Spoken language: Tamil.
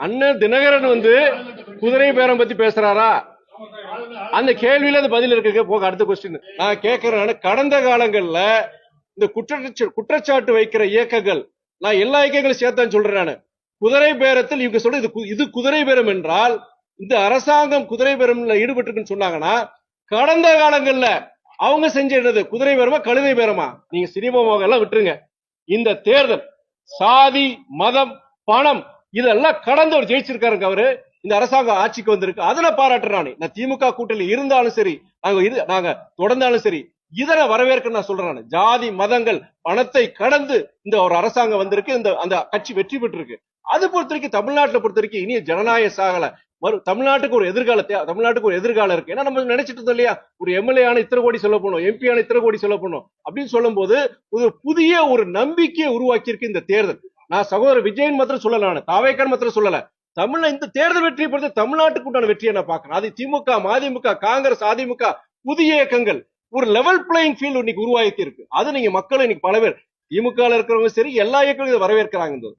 அண்ணன் தினகரன் குதிரை பேரம் பத்தி பேசுறாரா? அந்த கேள்வியில அந்த பதில் இருக்கு. போக அடுத்த கொஸ்டின் நான் கேட்கிறேன். கடந்த காலங்கள்ல இந்த குற்றச்சாட்டு வைக்கிற இயக்கங்கள், நான் எல்லா இயக்கங்களும் சேர்த்தான் சொல்றேன். நான் குதிரை பேரத்தில் இவங்க சொல்ற இது குதிரை பேரம் என்றால், இந்த அரசாங்கம் குதிரை பேரம்ல ஈடுபட்டு சொன்னாங்கன்னா, கடந்த காலங்கள்ல அவங்க செஞ்ச என்னது? குதிரை பேரமா கழுதை பேரமா? நீங்க சினிமா எல்லாம் விட்டுருங்க. இந்த தேர்தல் சாதி மதம் பணம் இதெல்லாம் கடந்தவர் ஜெயிச்சிருக்காருங்க. அவரு இந்த அரசாங்கம் ஆட்சிக்கு வந்திருக்கு. அதுல பாராட்டுறான். நான் திமுக கூட்டணி இருந்தாலும் சரி, நாங்க தொடர்ந்தாலும் சரி, இதனை வரவேற்க நான் சொல்றேன். ஜாதி மதங்கள் பணத்தை கடந்து இந்த ஒரு அரசாங்கம் வந்திருக்கு. அந்த கட்சி வெற்றி பெற்றிருக்கு. அது பொறுத்த வரைக்கும் தமிழ்நாட்டில் பொறுத்த வரைக்கும் இனிய ஜனநாயக சாகல. தமிழ்நாட்டுக்கு ஒரு எதிர்காலம் இருக்கு. ஏன்னா நம்ம நினைச்சிட்டு இருந்தோம் இல்லையா, ஒரு எம்எல்ஏ ஆன இத்தனை கோடி சொல்ல போனோம், எம்பி ஆன இத்தனை கோடி சொல்ல போனோம் அப்படின்னு சொல்லும் போது ஒரு புதிய ஒரு நம்பிக்கையை உருவாக்கி இருக்கு இந்த தேர்தல். நான் சகோதரர் விஜயன் மாத்திரம் சொல்லல, நான் தாவேக்கர் மாத்திரம் சொல்லல. இந்த தேர்தல் வெற்றியை பொறுத்து தமிழ்நாட்டுக்கு உண்டான வெற்றியை நான் பாக்குறேன். அது திமுக, மதிமுக, காங்கிரஸ், அதிமுக, புதிய இயக்கங்கள் ஒரு லெவல் பிளேயிங் ஃபீல்ட் இன்னைக்கு உருவாக்கி இருக்கு. அது நீங்க மக்கள் இன்னைக்கு பல பேர் திமுக இருக்கிறவங்க சரி, எல்லா இயக்கங்களும் வரவேற்கிறாங்க.